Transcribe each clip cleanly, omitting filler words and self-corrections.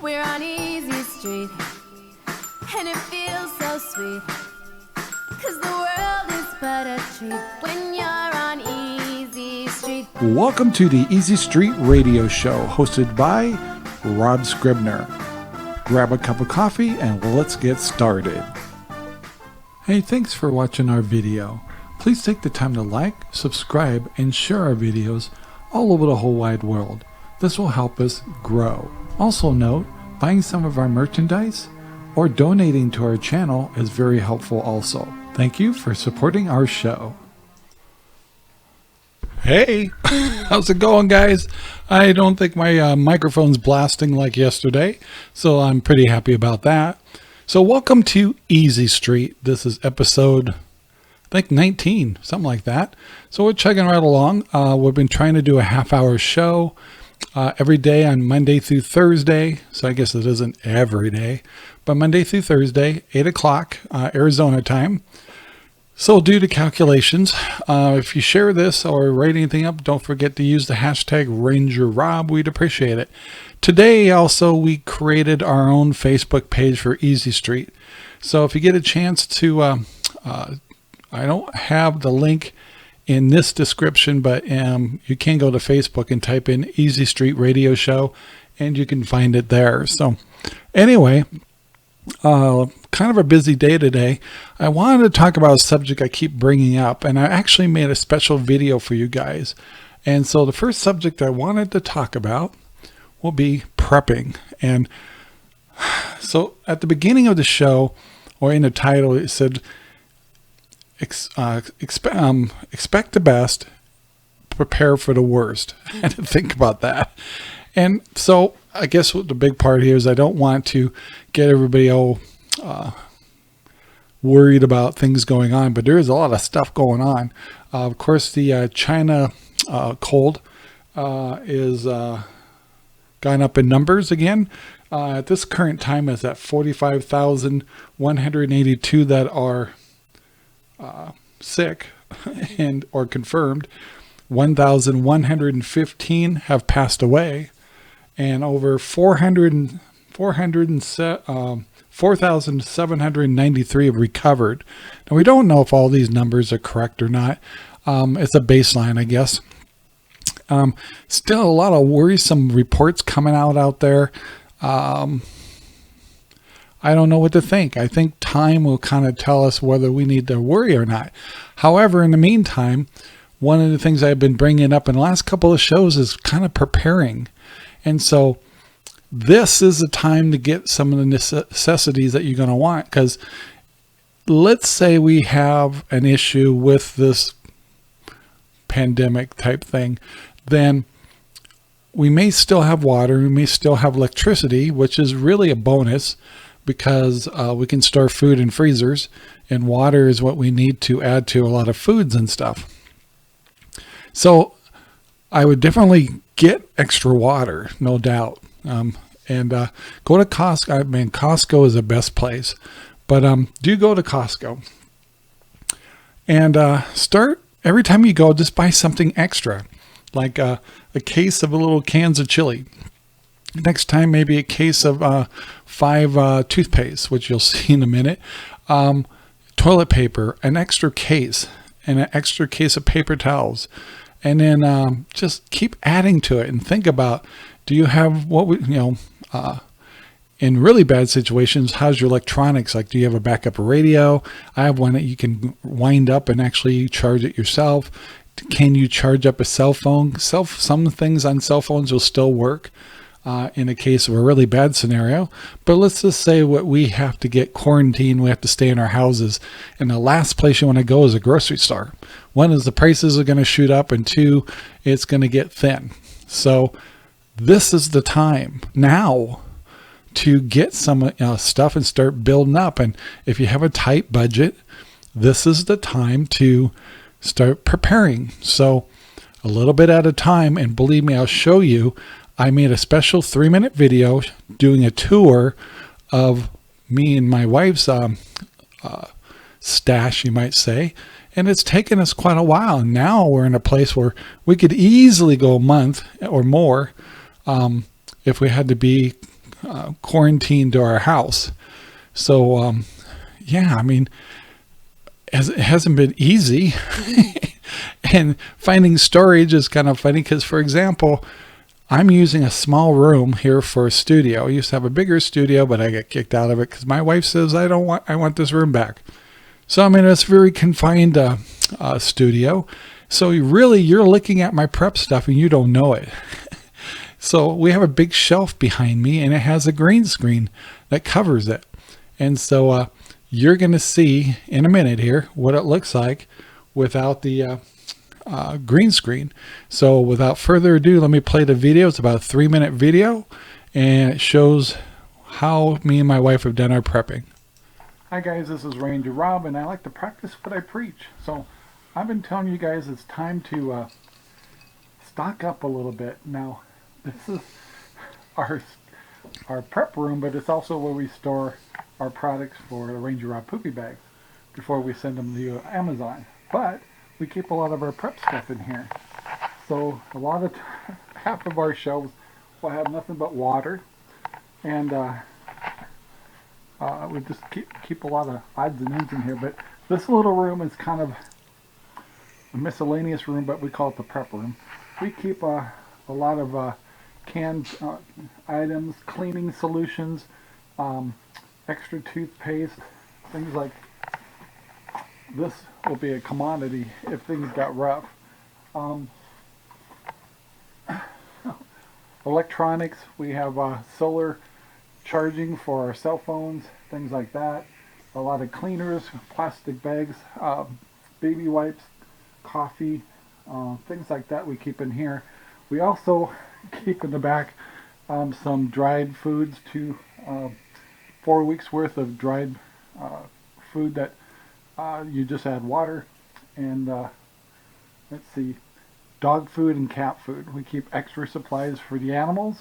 We're on Easy Street, and it feels so sweet, 'cause the world is but a treat when you're on Easy Street. Welcome to the Easy Street Radio Show, hosted by Rob Scribner. Grab a cup of coffee and let's get started. Hey, thanks for watching our video. Please take the time to like, subscribe, and share our videos all over the whole wide world. This will help us grow. Also note, buying some of our merchandise or donating to our channel is very helpful also. Thank you for supporting our show. Hey, how's it going, guys? I don't think my microphone's blasting like yesterday, so I'm pretty happy about that. So welcome to Easy Street. This is episode, I think 19, something like that. So we're chugging right along. We've been trying to do a half-hour show every day on Monday through Thursday. So I guess it isn't every day, but Monday through Thursday, 8 o'clock Arizona time. So due to calculations, if you share this or write anything up, don't forget to use the hashtag RangerRob. We'd appreciate it. Today also we created our own Facebook page for Easy Street. So if you get a chance to, I don't have the link in this description, but you can go to Facebook and type in Easy Street Radio Show and you can find it there. So anyway, kind of a busy day today. I wanted to talk about a subject I keep bringing up, and I actually made a special video for you guys. And so the first subject I wanted to talk about will be prepping. And so at the beginning of the show, or in the title, it said, expect the best, prepare for the worst. I had to think about that. And so I guess what the big part here is I don't want to get everybody all worried about things going on, but there is a lot of stuff going on. Of course, the China cold is gone up in numbers again. At this current time, it's at 45,182 that are sick and or confirmed. 1,115 have passed away, and over 4,793 have recovered. Now, we don't know if all these numbers are correct or not. It's a baseline, I guess. Still a lot of worrisome reports coming out there. I don't know what to think. I think time will kind of tell us whether we need to worry or not. However, in the meantime, one of the things I've been bringing up in the last couple of shows is kind of preparing. And so this is the time to get some of the necessities that you're going to want. Because let's say we have an issue with this pandemic type thing, then we may still have water, we may still have electricity, which is really a bonus because we can store food in freezers, and water is what we need to add to a lot of foods and stuff. So I would definitely get extra water, no doubt. And go to Costco. I mean, Costco is the best place, but do go to Costco and start every time you go, just buy something extra, like a case of little cans of chili. Next time, maybe a case of 5 toothpaste, which you'll see in a minute. Toilet paper, an extra case, and an extra case of paper towels. And then just keep adding to it and think about, do you have what we, in really bad situations, how's your electronics? Like, do you have a backup radio? I have one that you can wind up and actually charge it yourself. Can you charge up a cell phone? Some things on cell phones will still work in a case of a really bad scenario. But let's just say what we have to get quarantined, we have to stay in our houses, and the last place you want to go is a grocery store. One is the prices are going to shoot up, and two, it's going to get thin. So this is the time now to get some stuff and start building up. And if you have a tight budget, this is the time to start preparing. So a little bit at a time, and believe me, I'll show you. I made a special 3-minute video doing a tour of me and my wife's stash, you might say, and it's taken us quite a while. And now we're in a place where we could easily go a month or more if we had to be quarantined to our house. So, yeah, I mean, it hasn't been easy. And finding storage is kind of funny because, for example, I'm using a small room here for a studio. I used to have a bigger studio, but I got kicked out of it because my wife says I want this room back. So I'm in a very confined studio. So you're looking at my prep stuff and you don't know it. So we have a big shelf behind me and it has a green screen that covers it. And so you're going to see in a minute here what it looks like without the green screen. So without further ado, let me play the video. It's about a 3-minute video and it shows how me and my wife have done our prepping. Hi guys, this is Ranger Rob and I like to practice what I preach. So I've been telling you guys it's time to stock up a little bit. Now this is our prep room, but it's also where we store our products for the RangerRob Poopy bags before we send them to Amazon. But we keep a lot of our prep stuff in here. So a lot of half of our shelves will have nothing but water, and we just keep a lot of odds and ends in here. But this little room is kind of a miscellaneous room, but we call it the prep room. We keep a lot of canned items, cleaning solutions, extra toothpaste, things like this will be a commodity if things got rough. Electronics, we have solar charging for our cell phones, things like that. A lot of cleaners, plastic bags, baby wipes, coffee, things like that we keep in here. We also keep in the back some dried foods, 4 weeks worth of dried food that you just add water, and let's see, dog food and cat food. We keep extra supplies for the animals,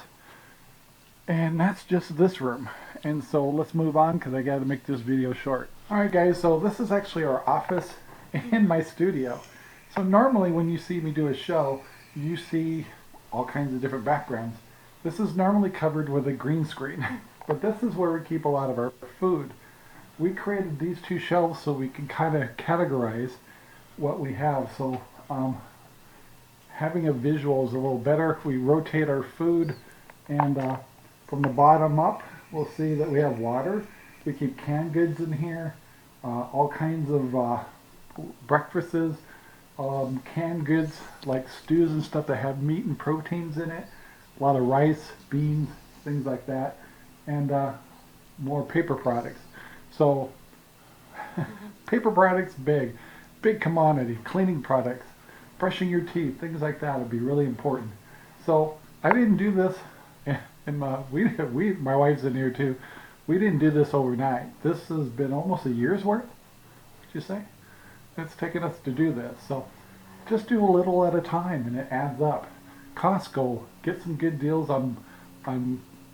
and that's just this room. And so let's move on because I got to make this video short. Alright guys, so this is actually our office and my studio. So normally when you see me do a show, you see all kinds of different backgrounds. This is normally covered with a green screen, but this is where we keep a lot of our food. We created these two shelves so we can kind of categorize what we have. So having a visual is a little better. We rotate our food, and from the bottom up, we'll see that we have water. We keep canned goods in here, all kinds of breakfasts, canned goods like stews and stuff that have meat and proteins in it, a lot of rice, beans, things like that, and more paper products. So paper products, big commodity. Cleaning products, brushing your teeth, things like that would be really important. So I didn't do this, and my wife's in here too. We didn't do this overnight. This has been almost a year's worth, would you say? It's taken us to do this. So just do a little at a time and it adds up. Costco, get some good deals on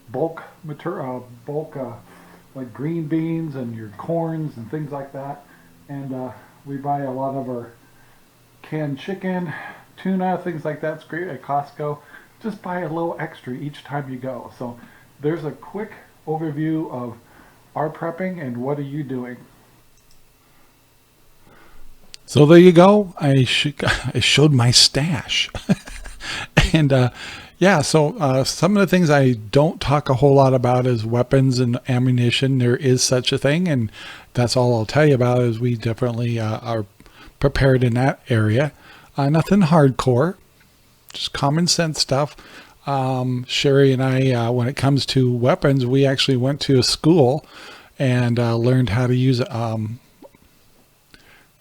bulk material, like green beans and your corns and things like that. And we buy a lot of our canned chicken, tuna, things like that. It's great at Costco. Just buy a little extra each time you go. So there's a quick overview of our prepping and what are you doing. So there you go. I showed my stash. And yeah, so some of the things I don't talk a whole lot about is weapons and ammunition. There is such a thing, and that's all I'll tell you about is we definitely are prepared in that area. Nothing hardcore, just common sense stuff. Sherry and I, when it comes to weapons, we actually went to a school and learned how to use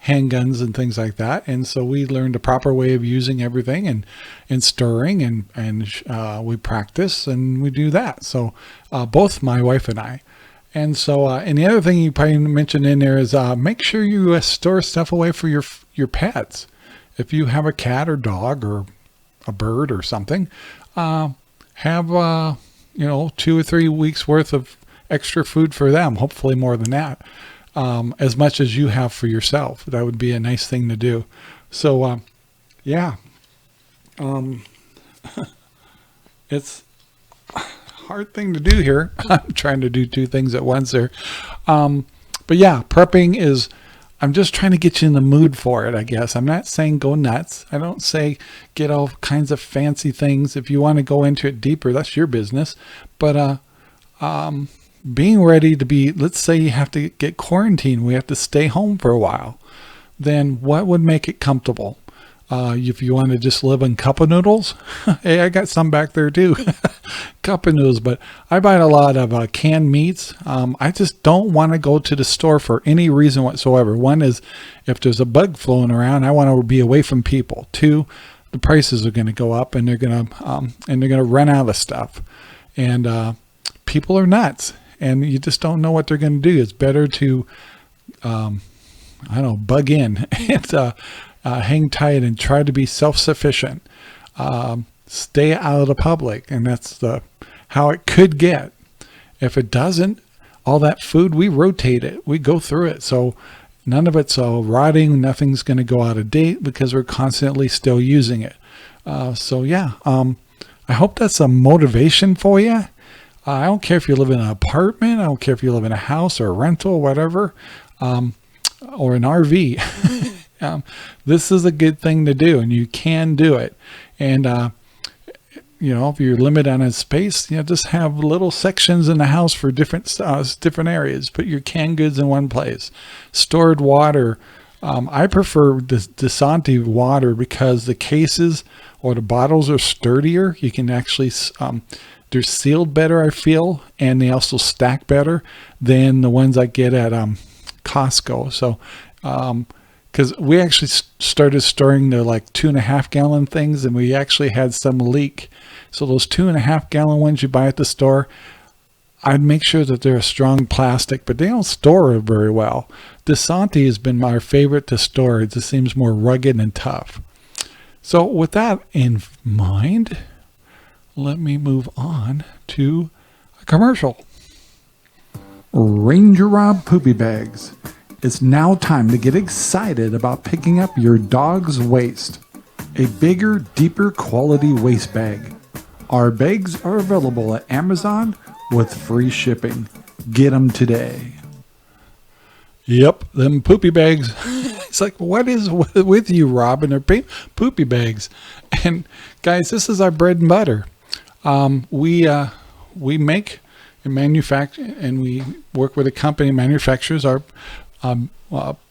handguns and things like that, and so we learned a proper way of using everything and stirring, and we practice and we do that. So both my wife and I. And so and the other thing you probably mentioned in there is make sure you store stuff away for your pets. If you have a cat or dog or a bird or something, have 2 or 3 weeks worth of extra food for them, hopefully more than that. As much as you have for yourself. That would be a nice thing to do. So, yeah, it's hard thing to do here. I'm trying to do two things at once here. But yeah, prepping is, I'm just trying to get you in the mood for it, I guess. I'm not saying go nuts. I don't say get all kinds of fancy things. If you want to go into it deeper, that's your business. But being ready to be, let's say you have to get quarantined, we have to stay home for a while, then what would make it comfortable? If you want to just live on cup of noodles, hey, I got some back there too, cup of noodles, but I buy a lot of canned meats. I just don't want to go to the store for any reason whatsoever. One is if there's a bug flowing around, I want to be away from people. Two, the prices are going to go up and they're going to run out of stuff, and people are nuts, and you just don't know what they're going to do. It's better to, I don't know, bug in and hang tight and try to be self-sufficient. Stay out of the public, and that's how it could get. If it doesn't, all that food, we rotate it, we go through it, so none of it's all rotting, nothing's going to go out of date because we're constantly still using it. So yeah, I hope that's a motivation for you. I don't care if you live in an apartment, I don't care if you live in a house or a rental, whatever, or an RV. This is a good thing to do, and you can do it. And if you're limited on a space, just have little sections in the house for different areas. Put your canned goods in one place. Stored water. I prefer Dispenser water because the cases or the bottles are sturdier. You can actually they're sealed better, I feel, and they also stack better than the ones I get at Costco. So because we actually started storing the like 2.5 gallon things, and we actually had some leak. So those 2.5 gallon ones you buy at the store, I'd make sure that they're a strong plastic, but they don't store very well. Dispenser has been my favorite to store. It just seems more rugged and tough. So with that in mind, let me move on to a commercial. RangerRob Poopy Bags. It's now time to get excited about picking up your dog's waste. A bigger, deeper quality waste bag. Our bags are available at Amazon with free shipping. Get them today. Yep, them poopy bags. It's like, what is with you, Rob? And they're poopy bags. And guys, this is our bread and butter. We make and manufacture, and we work with a company that manufactures our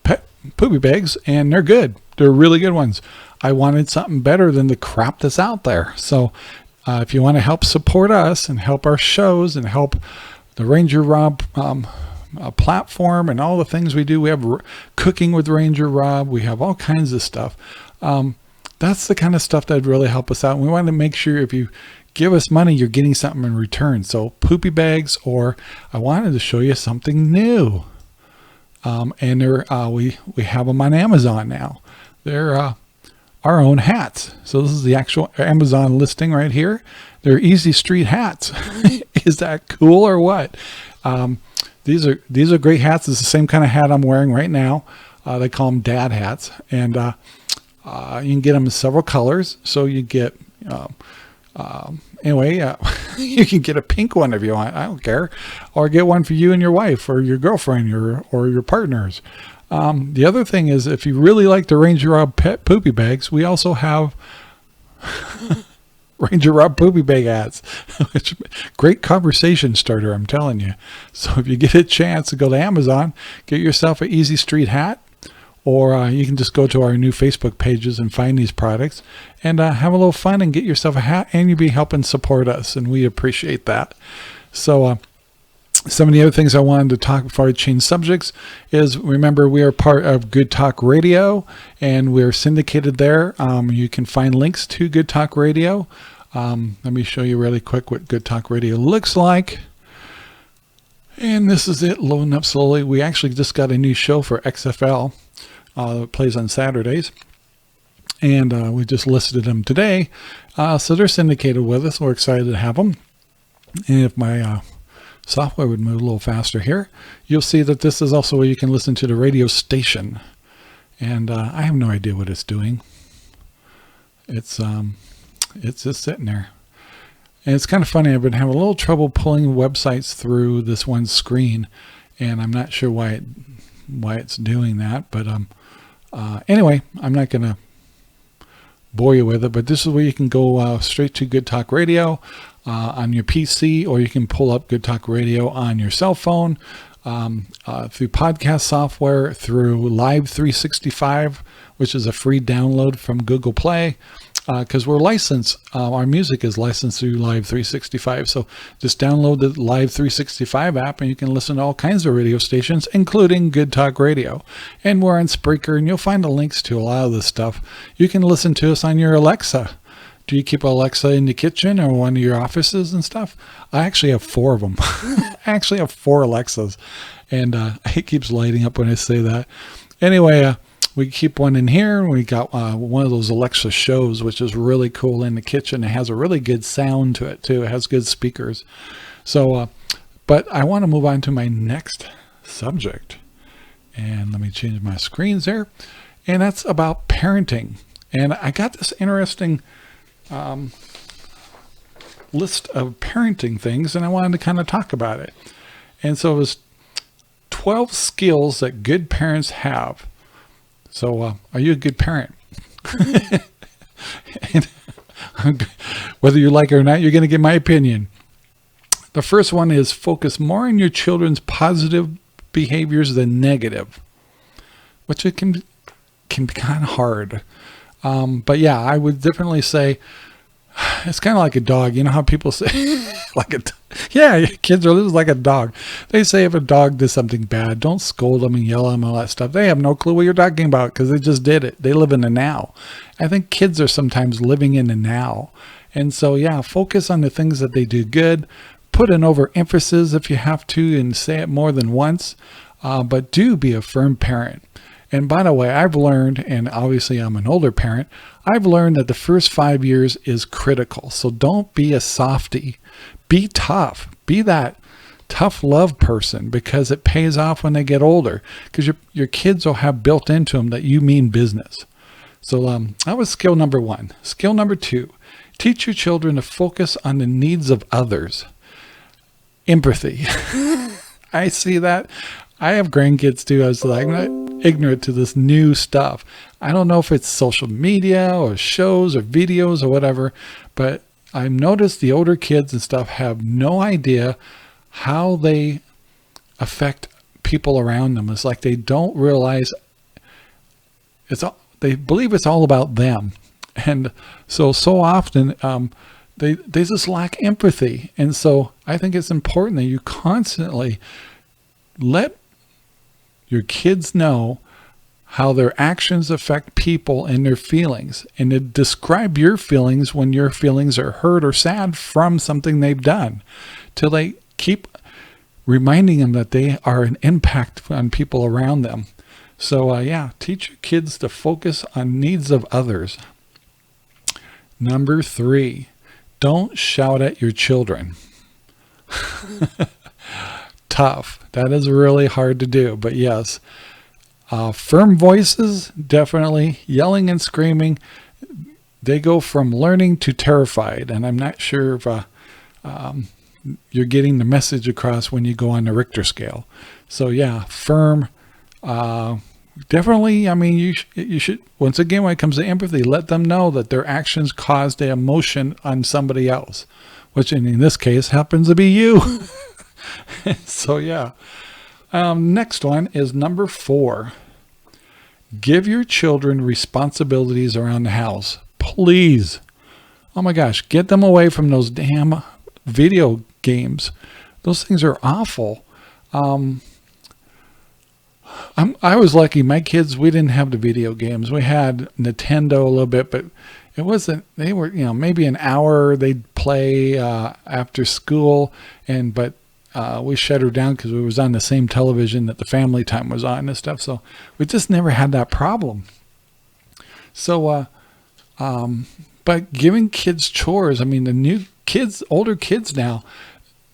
pet poopy bags, and they're good. They're really good ones. I wanted something better than the crap that's out there. So if you want to help support us and help our shows and help the RangerRob platform and all the things we do, we have cooking with RangerRob, we have all kinds of stuff. That's the kind of stuff that would really help us out. And we want to make sure if you give us money, you're getting something in return. So poopy bags, or I wanted to show you something new. And we have them on Amazon now. They're our own hats. So this is the actual Amazon listing right here. They're Easy Street hats. Is that cool or what? These are great hats. It's the same kind of hat I'm wearing right now. They call them dad hats, and you can get them in several colors. So you get you can get a pink one if you want. I don't care. Or get one for you and your wife or your girlfriend or your partners. The other thing is, if you really like the RangerRob pet poopy bags, we also have RangerRob poopy bag hats. Which great conversation starter, I'm telling you. So if you get a chance to go to Amazon, get yourself an Easy Street hat, or you can just go to our new Facebook pages and find these products and have a little fun and get yourself a hat, and you'll be helping support us, and we appreciate that. So some of the other things I wanted to talk before I change subjects is, remember, we are part of Good Talk Radio, and we're syndicated there. You can find links to Good Talk Radio. Let me show you really quick what Good Talk Radio looks like. And this is it, loading up slowly. We actually just got a new show for XFL. That plays on Saturdays, and we just listed them today, so they're syndicated with us. We're excited to have them. And if my software would move a little faster here, you'll see that this is also where you can listen to the radio station, and I have no idea what it's doing. It's just sitting there. And it's kind of funny. I've been having a little trouble pulling websites through this one screen, and I'm not sure why it's doing that. But anyway, I'm not going to bore you with it. But this is where you can go straight to Good Talk Radio on your PC, or you can pull up Good Talk Radio on your cell phone through podcast software, through Live 365, which is a free download from Google Play. Because we're licensed, our music is licensed through Live 365. So just download the Live 365 app and you can listen to all kinds of radio stations, including Good Talk Radio. And we're on Spreaker, and you'll find the links to a lot of this stuff. You can listen to us on your Alexa. Do you keep Alexa in the kitchen or one of your offices and stuff? I actually have 4 of them. I actually have 4 Alexas, and it keeps lighting up when I say that. Anyway, we keep one in here, and we got one of those Alexa shows, which is really cool in the kitchen. It has a really good sound to it, too. It has good speakers. So, but I want to move on to my next subject. And let me change my screens there. And that's about parenting. And I got this interesting list of parenting things, and I wanted to kind of talk about it. And so it was 12 skills that good parents have. So, are you a good parent? Whether you like it or not, you're going to get my opinion. The first one is focus more on your children's positive behaviors than negative, which it can be kind of hard. But yeah, I would definitely say it's kind of like a dog. You know how people say, yeah, kids are like a dog. They say if a dog does something bad, don't scold them and yell at them and all that stuff. They have no clue what you're talking about because they just did it. They live in the now. I think kids are sometimes living in the now. And so, yeah, focus on the things that they do good. Put an overemphasis if you have to and say it more than once. But do be a firm parent. And by the way, I've learned, and obviously I'm an older parent, I've learned that the first 5 years is critical. So don't be a softie. Be tough. Be that tough love person, because it pays off when they get older, because your kids will have built into them that you mean business. So that was skill number 1. Skill number 2, teach your children to focus on the needs of others. Empathy. I see that. I have grandkids too. I was like, I'm not ignorant to this new stuff. I don't know if it's social media or shows or videos or whatever, but I've noticed the older kids and stuff have no idea how they affect people around them. It's like they don't realize they believe it's all about them. And so often they just lack empathy. And so I think it's important that you constantly let your kids know how their actions affect people and their feelings, and to describe your feelings when your feelings are hurt or sad from something they've done, till they keep reminding them that they are an impact on people around them. So yeah, teach your kids to focus on needs of others. Number 3, don't shout at your children. Tough. That is really hard to do, but yes. Firm voices, definitely. Yelling and screaming, they go from learning to terrified. And I'm not sure if you're getting the message across when you go on the Richter scale. So yeah, firm. Definitely, I mean, you should, once again, when it comes to empathy, let them know that their actions caused an emotion on somebody else, which in this case happens to be you. So yeah. Next one is number 4. Give your children responsibilities around the house. Please. Oh my gosh, get them away from those damn video games. Those things are awful. I was lucky. My kids, we didn't have the video games. We had Nintendo a little bit, but it wasn't, they were, maybe an hour they'd play after school, but we shut her down because we was on the same television that the family time was on and stuff. So we just never had that problem. So, but giving kids chores, I mean, the new kids, older kids now,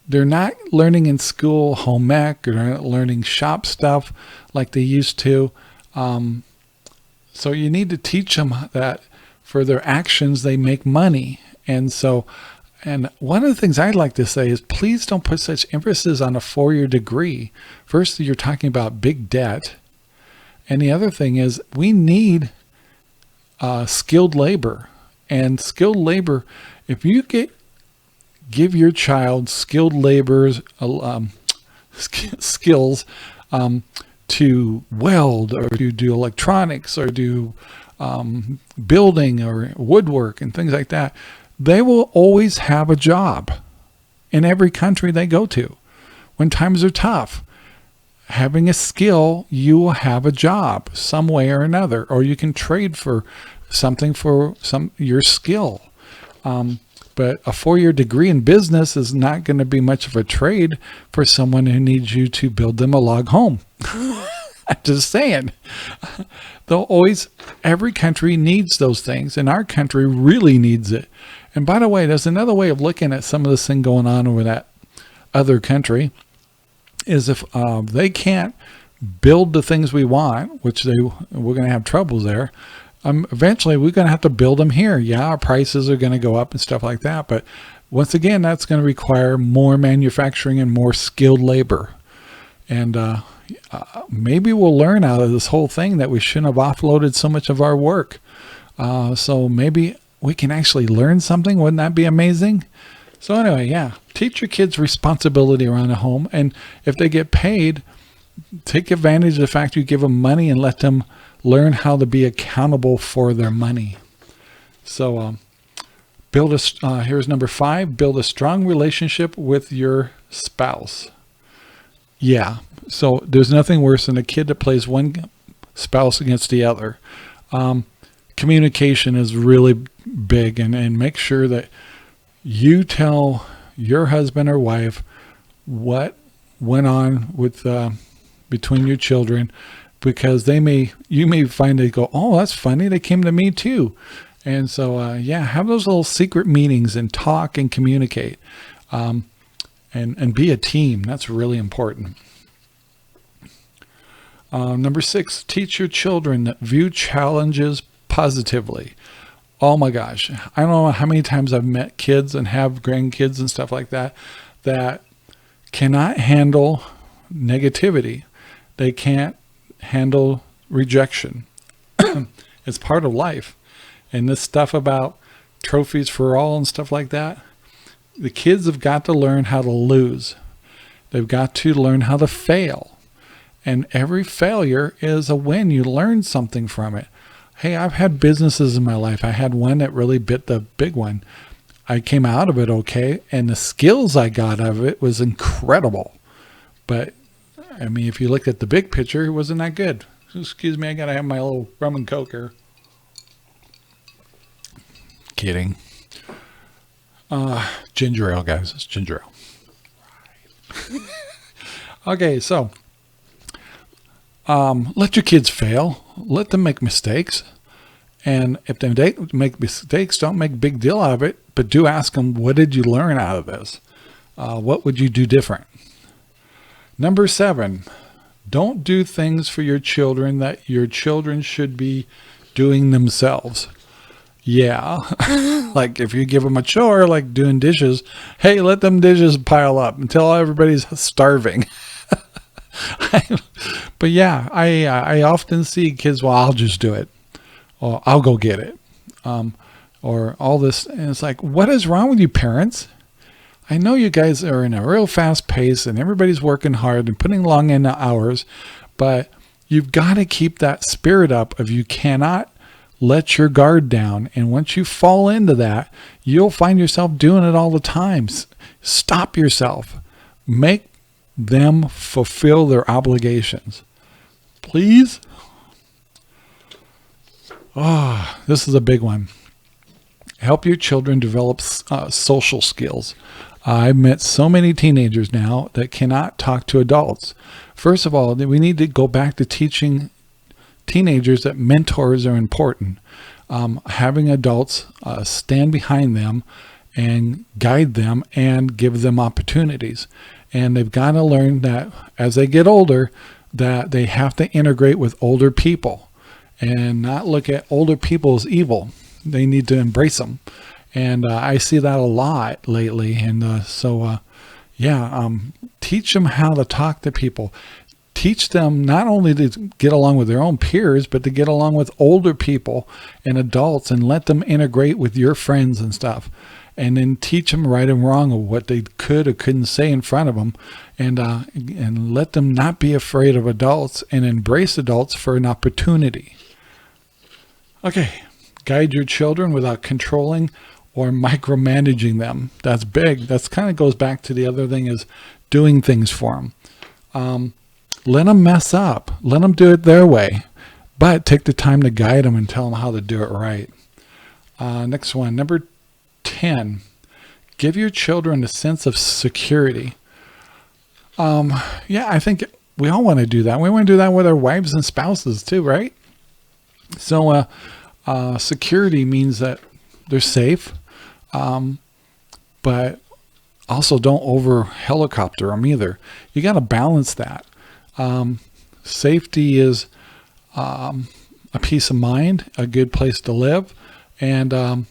they're not learning in school home ec, or they're not learning shop stuff like they used to. So you need to teach them that for their actions, they make money. And so And one of the things I'd like to say is please don't put such emphasis on a 4-year degree. First, you're talking about big debt. And the other thing is we need skilled labor. And skilled labor, if you give your child skilled laborers skills to weld or to do electronics or do building or woodwork and things like that, they will always have a job in every country they go to. When times are tough, having a skill, you will have a job some way or another, or you can trade for something for your skill. But a 4-year degree in business is not going to be much of a trade for someone who needs you to build them a log home. I'm just saying. Every country needs those things, and our country really needs it. And by the way, there's another way of looking at some of this thing going on over that other country, is if they can't build the things we want, which we're going to have troubles there. Eventually, we're going to have to build them here. Yeah, our prices are going to go up and stuff like that. But once again, that's going to require more manufacturing and more skilled labor. And maybe we'll learn out of this whole thing that we shouldn't have offloaded so much of our work. So maybe we can actually learn something. Wouldn't that be amazing? So anyway, yeah, teach your kids responsibility around the home. And if they get paid, take advantage of the fact you give them money and let them learn how to be accountable for their money. So here's number 5, build a strong relationship with your spouse. Yeah, so there's nothing worse than a kid that plays one spouse against the other. Communication is really big, and make sure that you tell your husband or wife what went on with between your children, because you may find they go, oh, that's funny, they came to me too. And so have those little secret meetings and talk and communicate, and be a team. That's really important. Number 6, teach your children that view challenges positively. Oh my gosh. I don't know how many times I've met kids and have grandkids and stuff like that cannot handle negativity. They can't handle rejection. It's part of life. And this stuff about trophies for all and stuff like that, the kids have got to learn how to lose. They've got to learn how to fail. And every failure is a win. You learn something from it. Hey, I've had businesses in my life. I had one that really bit the big one. I came out of it okay, and the skills I got out of it was incredible. But, I mean, if you look at the big picture, it wasn't that good. Excuse me, I got to have my little rum and coke here. Kidding. Ginger ale, guys. It's ginger ale. Right. Okay, so let your kids fail. Let them make mistakes. And if they make mistakes, don't make a big deal out of it, but do ask them, what did you learn out of this? What would you do different? Number 7, don't do things for your children that your children should be doing themselves. Yeah. Like if you give them a chore, like doing dishes, hey, let them dishes pile up until everybody's starving. But yeah, I often see kids, well, I'll just do it, or I'll go get it, or all this. And it's like, what is wrong with you parents? I know you guys are in a real fast pace and everybody's working hard and putting long in the hours, but you've got to keep that spirit up of you cannot let your guard down. And once you fall into that, you'll find yourself doing it all the time. Stop yourself. Make them fulfill their obligations. Please. This is a big one. Help your children develop social skills. I've met so many teenagers now that cannot talk to adults. First of all, we need to go back to teaching teenagers that mentors are important. Having adults stand behind them and guide them and give them opportunities. And they've got to learn that as they get older, that they have to integrate with older people and not look at older people as evil. They need to embrace them And I see that a lot lately. And teach them how to talk to people. Teach them not only to get along with their own peers, but to get along with older people and adults, and let them integrate with your friends and stuff. And then teach them right and wrong of what they could or couldn't say in front of them, and let them not be afraid of adults, and embrace adults for an opportunity. Okay, guide your children without controlling or micromanaging them. That's big. That's kind of goes back to the other thing, is doing things for them. Let them mess up. Let them do it their way, but take the time to guide them and tell them how to do it right. Next one, number 10, give your children a sense of security. I think we all want to do that. We want to do that with our wives and spouses too, right? So security means that they're safe, but also don't over helicopter them either. You got to balance that. Safety is a peace of mind, a good place to live, and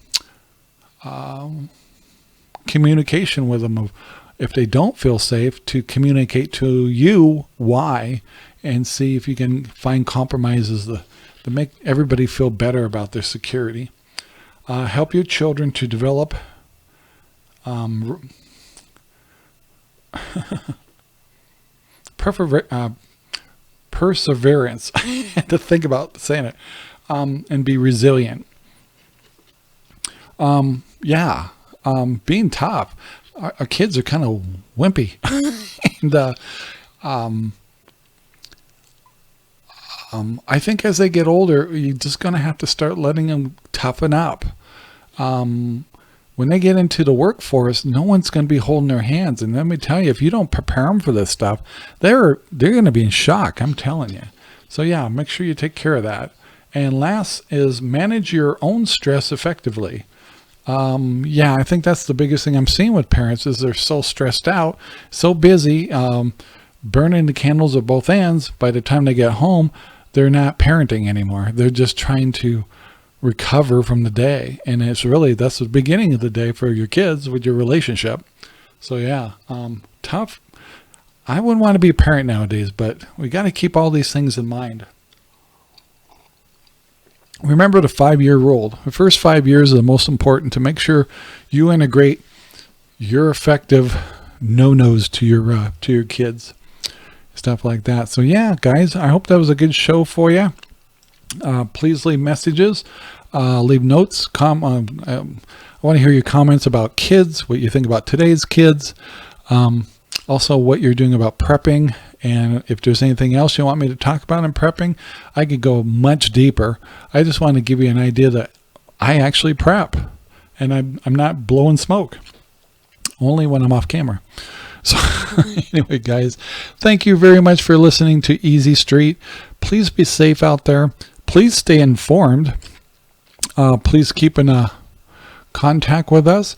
communication with them of, if they don't feel safe, to communicate to you why, and see if you can find compromises to make everybody feel better about their security. Help your children to develop perseverance. To think about saying it, and be resilient. Being tough. Our kids are kind of wimpy, and I think as they get older, you're just going to have to start letting them toughen up. When they get into the workforce, no one's going to be holding their hands. And let me tell you, if you don't prepare them for this stuff, they're going to be in shock. I'm telling you. So make sure you take care of that. And last is manage your own stress effectively. I think that's the biggest thing I'm seeing with parents, is they're so stressed out, so busy, burning the candles at both ends. By the time they get home, they're not parenting anymore. They're just trying to recover from the day. And that's the beginning of the day for your kids with your relationship. So tough. I wouldn't want to be a parent nowadays, but we got to keep all these things in mind. Remember the 5-year rule. The first 5 years are the most important, to make sure you integrate your effective no-nos to your kids, stuff like that. So guys, I hope that was a good show for you. Please leave messages, leave notes. I want to hear your comments about kids, what you think about today's kids, also what you're doing about prepping. And if there's anything else you want me to talk about in prepping, I could go much deeper. I just want to give you an idea that I actually prep, and I'm not blowing smoke, only when I'm off camera. So anyway, guys, thank you very much for listening to Easy Street. Please be safe out there. Please stay informed. Please keep in contact with us.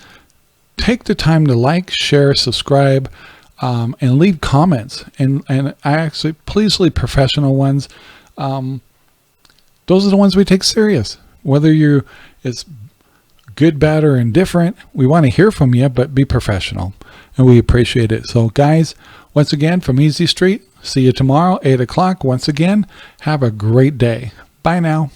Take the time to like, share, subscribe, and leave comments. And please leave professional ones. Those are the ones we take serious. Whether it's good, bad, or indifferent, we want to hear from you, but be professional. And we appreciate it. So guys, once again, from Easy Street, see you tomorrow, 8 o'clock. Once again, have a great day. Bye now.